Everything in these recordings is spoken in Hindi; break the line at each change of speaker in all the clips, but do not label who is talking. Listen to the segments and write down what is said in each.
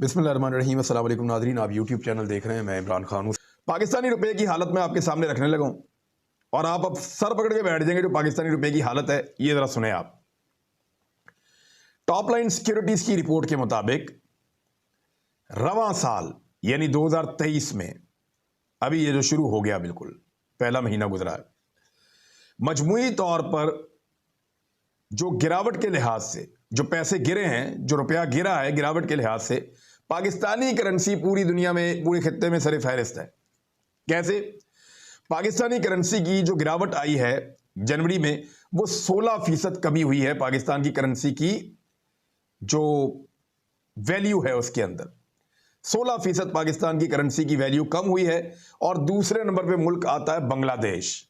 बिस्मिल्लाहिर्रहमानिर्रहीम। अस्सलाम वालेकुम नाज़रीन, आप यूट्यूब चैनल देख रहे हैं। मैं इमरान खान हूँ। पाकिस्तानी रुपए की हालत में आपके सामने रखने लगा हूँ और आप अब सर पकड़ के बैठ जाएंगे। जो पाकिस्तानी रुपए की हालत है ये ज़रा सुने आप। टॉप लाइन सिक्योरिटीज़ की रिपोर्ट के मुताबिक रवां साल यानी 2023 में अभी ये जो शुरू हो गया, बिल्कुल पहला महीना गुजरा है, मजमूई तौर पर जो गिरावट के लिहाज से जो पैसे गिरे हैं, जो रुपया गिरा है, गिरावट के लिहाज से पाकिस्तानी करेंसी पूरी दुनिया में, पूरे खित्ते में सर फहरिस्त है। कैसे? पाकिस्तानी करेंसी की जो गिरावट आई है जनवरी में, वो 16% कमी हुई है। पाकिस्तान की करेंसी की जो वैल्यू है उसके अंदर 16% पाकिस्तान की करेंसी की वैल्यू कम हुई है। और दूसरे नंबर पे मुल्क आता है बांग्लादेश।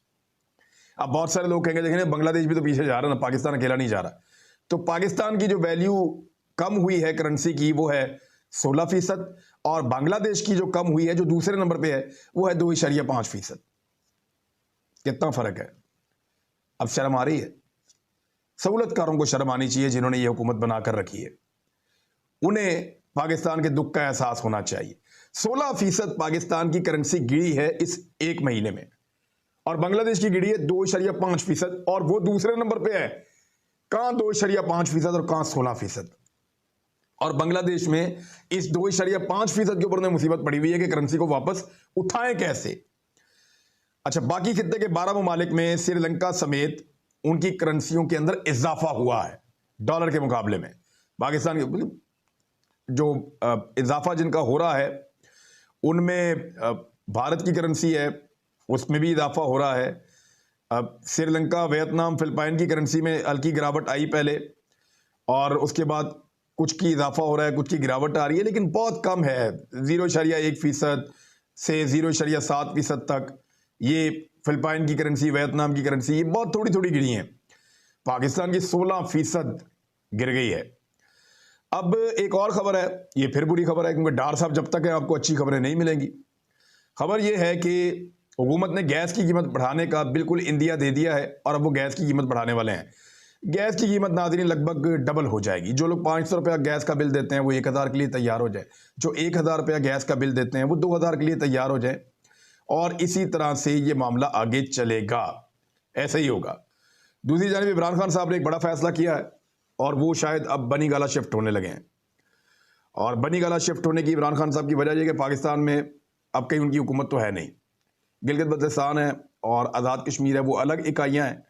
अब बहुत सारे लोग कहेंगे देखें बांग्लादेश भी तो पीछे जा रहा है ना, पाकिस्तान अकेला नहीं जा रहा। तो पाकिस्तान की जो वैल्यू कम हुई है करेंसी की वो है 16%, और बांग्लादेश की जो कम हुई है, जो दूसरे नंबर पे है, वो है 2.5%। कितना फर्क है? अब शर्म आ रही है? सहूलतकारों को शर्म आनी चाहिए जिन्होंने ये हुकूमत बनाकर रखी है। उन्हें पाकिस्तान के दुख का एहसास होना चाहिए। 16% पाकिस्तान की करेंसी गिरी है इस एक महीने में, और बांग्लादेश की गिरी है 2.5%, और वो दूसरे नंबर पे है। कहां 2.5% और कहां 16%? और बांग्लादेश में इस 2.5% के ऊपर में मुसीबत पड़ी हुई है कि करेंसी को वापस उठाएं कैसे। अच्छा, बाकी खित्ते के 12 ममालिक में श्रीलंका समेत उनकी करेंसियों के अंदर इजाफा हुआ है डॉलर के मुकाबले में। पाकिस्तान के जो इजाफा जिनका हो रहा है उनमें भारत की करेंसी है, उसमें भी इजाफा हो रहा है। अब श्रीलंका, वियतनाम, फिलिपाइन की करेंसी में हल्की गिरावट आई पहले, और उसके बाद कुछ की इजाफा हो रहा है, कुछ की गिरावट आ रही है, लेकिन बहुत कम है। 0.1% से 0.7% तक ये फिलिपाइन की करेंसी, वियतनाम की करेंसी, ये बहुत थोड़ी थोड़ी गिरी हैं। पाकिस्तान की 16% गिर गई है। अब एक और खबर है, ये फिर बुरी खबर है, क्योंकि डार साहब जब तक है आपको अच्छी खबरें नहीं मिलेंगी। खबर यह है कि हुकूमत ने गैस की कीमत बढ़ाने का बिल्कुल इंदिया दे दिया है, और अब वो गैस की कीमत बढ़ाने वाले हैं। गैस की कीमत नाज़रीन लगभग डबल हो जाएगी। जो लोग 500 रुपया गैस का बिल देते हैं वो 1000 के लिए तैयार हो जाए, जो 1000 रुपया गैस का बिल देते हैं वो 2000 के लिए तैयार हो जाए, और इसी तरह से ये मामला आगे चलेगा। ऐसे ही होगा। दूसरी जानिब इमरान खान साहब ने एक बड़ा फैसला किया है, और वो शायद अब बनी गाला शिफ्ट होने लगे हैं। और बनी गाला शिफ्ट होने की इमरान खान साहब की वजह यह कि पाकिस्तान में अब कहीं उनकी हुकूमत तो है नहीं। गिलगित बल्तिस्तान है और आज़ाद कश्मीर है, वो अलग इकाइयाँ हैं,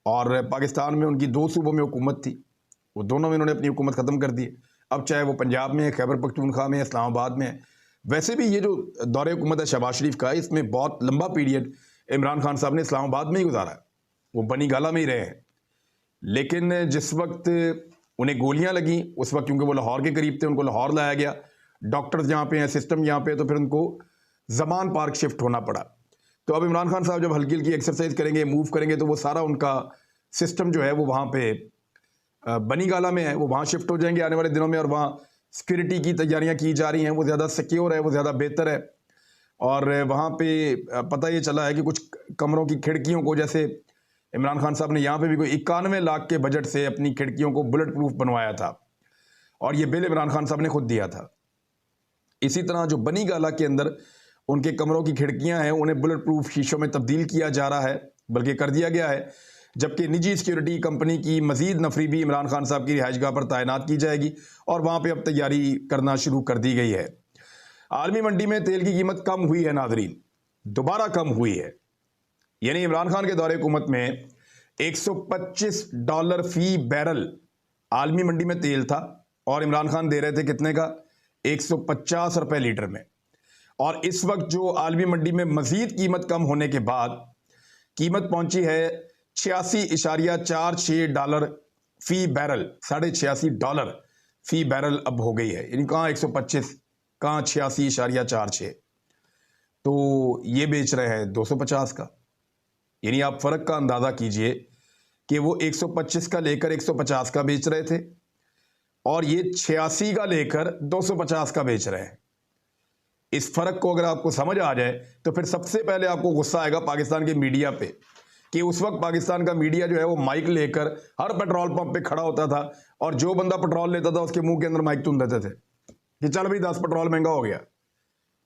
और पाकिस्तान में उनकी 2 सूबों में हुकूमत थी, वो दोनों में इन्होंने अपनी हुकूमत ख़त्म कर दी। अब चाहे वो पंजाब में है, खैबर पख्तूनख्वा में है, इस्लामाबाद में है। वैसे भी ये जो दौरे हुकूमत है शहबाज शरीफ का, इसमें बहुत लंबा पीरियड इमरान खान साहब ने इस्लामाबाद में ही गुजारा है, वो बनी गाला में ही रहे हैं। लेकिन जिस वक्त उन्हें गोलियां लगी उस वक्त, क्योंकि वो लाहौर के करीब थे, उनको लाहौर लाया गया। डॉक्टर्स यहाँ पे हैं, सिस्टम यहाँ पे है, तो फिर उनको जमान पार्क शिफ्ट होना पड़ा। तो अब इमरान खान साहब जब हल्की हल्की एक्सरसाइज करेंगे, मूव करेंगे, तो वो सारा उनका सिस्टम जो है वो वहाँ पे बनी गाला में है, वो वहाँ शिफ्ट हो जाएंगे आने वाले दिनों में। और वहाँ सिक्योरिटी की तैयारियाँ की जा रही हैं, वो ज़्यादा सिक्योर है, वो ज़्यादा बेहतर है। और वहाँ पे पता ये चला है कि कुछ कमरों की खिड़कियों को, जैसे इमरान खान साहब ने यहाँ पे भी कोई 91 लाख के बजट से अपनी खिड़कियों को बुलेट प्रूफ बनवाया था, और ये बिल इमरान खान साहब ने खुद दिया था। इसी तरह जो बनी गाला के अंदर उनके कमरों की खिड़कियां हैं, उन्हें बुलेट प्रूफ शीशों में तब्दील किया जा रहा है, बल्कि कर दिया गया है। जबकि निजी सिक्योरिटी कंपनी की मजीद नफरी भी इमरान खान साहब की रिहाइशगाह पर तैनात की जाएगी, और वहाँ पर अब तैयारी करना शुरू कर दी गई है। आलमी मंडी में तेल की कीमत कम हुई है नाजरीन, दोबारा कम हुई है। यानी इमरान खान के दौरे हुकूमत में $125 फी बैरल आलमी मंडी में तेल था, और इमरान खान दे रहे थे कितने का? 150 रुपए लीटर में। और इस वक्त जो आलमी मंडी में मजीद कीमत कम होने के बाद कीमत पहुंची है $86.46 फी बैरल। $86.5 फी बैरल अब हो गई है। यानी कहाँ 125, कहाँ 86.46। तो ये बेच रहे हैं 250 का। यानी आप फर्क का अंदाजा कीजिए कि वो 125 का लेकर 150 का बेच रहे थे, और ये 86 का लेकर 250 का बेच रहे हैं। इस फर्क को अगर आपको समझ आ जाए तो फिर सबसे पहले आपको गुस्सा आएगा पाकिस्तान के मीडिया पे, कि उस वक्त पाकिस्तान का मीडिया जो है वो माइक लेकर हर पेट्रोल पंप पे खड़ा होता था, और जो बंदा पेट्रोल लेता था उसके मुंह के अंदर माइक तुम देते थे। कि चल भाई 10 पेट्रोल महंगा हो गया,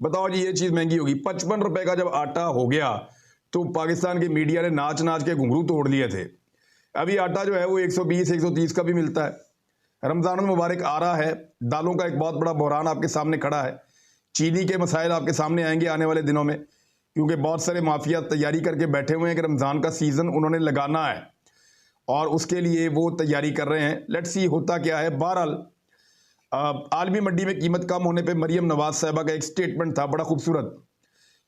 बताओ जी ये चीज़ महंगी होगी। 55 रुपए का जब आटा हो गया तो पाकिस्तान के मीडिया ने नाच नाच के घुंघरू तोड़ लिए थे। अभी आटा जो है वो 120 130 का भी मिलता है। रमज़ान मुबारक आ रहा है, दालों का एक बहुत बड़ा बहरान आपके सामने खड़ा है। चीनी के मसाइल आपके सामने आएंगे आने वाले दिनों में, क्योंकि बहुत सारे माफिया तैयारी करके बैठे हुए हैं कि रमज़ान का सीज़न उन्होंने लगाना है और उसके लिए वो तैयारी कर रहे हैं। लेट्स सी होता क्या है। बहरहाल आलमी मंडी में कीमत कम होने पे मरियम नवाज साहबा का एक स्टेटमेंट था बड़ा खूबसूरत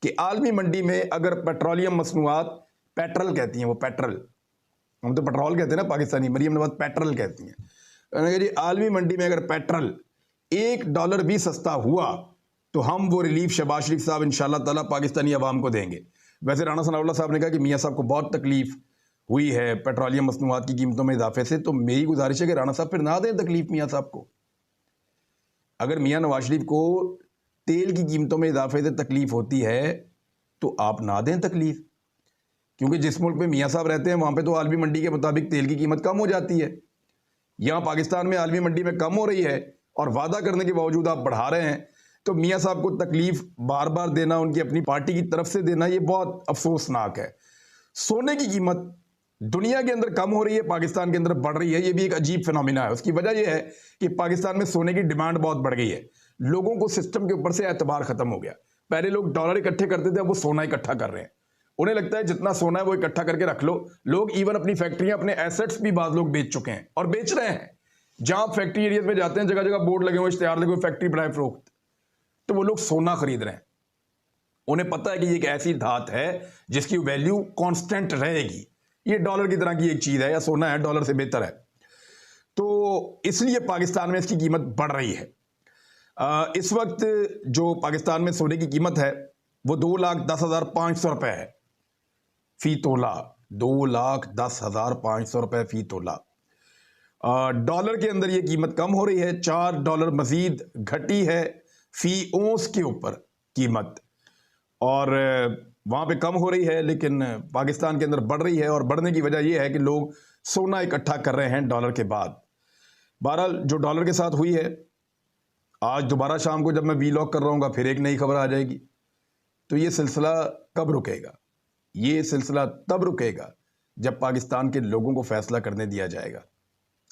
कि आलमी मंडी में अगर पेट्रोलियम मसनूआत, पेट्रोल कहती हैं वो, पेट्रोल, हम तो पेट्रोल कहते हैं ना पाकिस्तानी, मरियम नवाज पेट्रोल कहती हैं। उन्होंने कहा जी आलमी मंडी में अगर पेट्रोल $1 भी सस्ता हुआ तो हम वो रिलीफ शहबाज शरीफ साहब इंशाल्लाह ताला पाकिस्तानी अवाम को देंगे। वैसे राणा सनाउल्लाह साहब ने कहा कि मियाँ साहब को बहुत तकलीफ हुई है पेट्रोलियम मसनूआत की कीमतों में इजाफे से, तो मेरी गुजारिश है कि राणा साहब फिर ना दें तकलीफ मियाँ साहब को। अगर मियाँ नवाज शरीफ को तेल की कीमतों में इजाफे से तकलीफ होती है तो आप ना दें तकलीफ, क्योंकि जिस मुल्क में मियाँ साहब रहते हैं वहाँ पे तो आलमी मंडी के मुताबिक तेल की कीमत कम हो जाती है। यहाँ पाकिस्तान में आलमी मंडी में कम हो रही है और वादा करने के बावजूद आप बढ़ा रहे हैं, तो मियाँ साहब को तकलीफ बार बार देना, उनकी अपनी पार्टी की तरफ से देना, ये बहुत अफसोसनाक है। सोने की कीमत दुनिया के अंदर कम हो रही है, पाकिस्तान के अंदर बढ़ रही है, ये भी एक अजीब फिनोमिना है। उसकी वजह यह है कि पाकिस्तान में सोने की डिमांड बहुत बढ़ गई है। लोगों को सिस्टम के ऊपर से एतबार खत्म हो गया। पहले लोग डॉलर इकट्ठे करते थे, अब वो सोना इकट्ठा कर रहे हैं। उन्हें लगता है जितना सोना है वो इकट्ठा करके रख लो। लोग इवन अपनी फैक्ट्रियां, अपने एसेट्स भी बाद लोग बेच चुके हैं और बेच रहे हैं। जहां फैक्ट्री एरिया में जाते हैं जगह जगह बोर्ड लगे हुए, इश्तेहार लगे हुए, फैक्ट्री बनाए फरोख्त, तो वो लोग सोना खरीद रहे हैं। उन्हें पता है कि ये एक ऐसी धात है जिसकी वैल्यू कांस्टेंट रहेगी। ये डॉलर की तरह की एक चीज है, या सोना है डॉलर से बेहतर है, तो इसलिए पाकिस्तान में इसकी कीमत बढ़ रही है। इस वक्त जो पाकिस्तान में सोने की कीमत है वो 2,10,500 रुपए है फी तोला। 2,10,500 रुपए फी तोला। डॉलर के अंदर ये कीमत कम हो रही है, $4 मजीद घटी है फी ओंस के ऊपर कीमत, और वहाँ पे कम हो रही है, लेकिन पाकिस्तान के अंदर बढ़ रही है। और बढ़ने की वजह यह है कि लोग सोना इकट्ठा कर रहे हैं डॉलर के बाद। बहरहाल जो डॉलर के साथ हुई है, आज दोबारा शाम को जब मैं वीलॉग कर रहा हूँ फिर एक नई खबर आ जाएगी। तो ये सिलसिला कब रुकेगा? ये सिलसिला तब रुकेगा जब पाकिस्तान के लोगों को फैसला करने दिया जाएगा।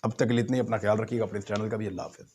अब तक के लिए इतना ही। अपना ख्याल रखिएगा, अपने चैनल का भी। अल्लाह हाफिज़।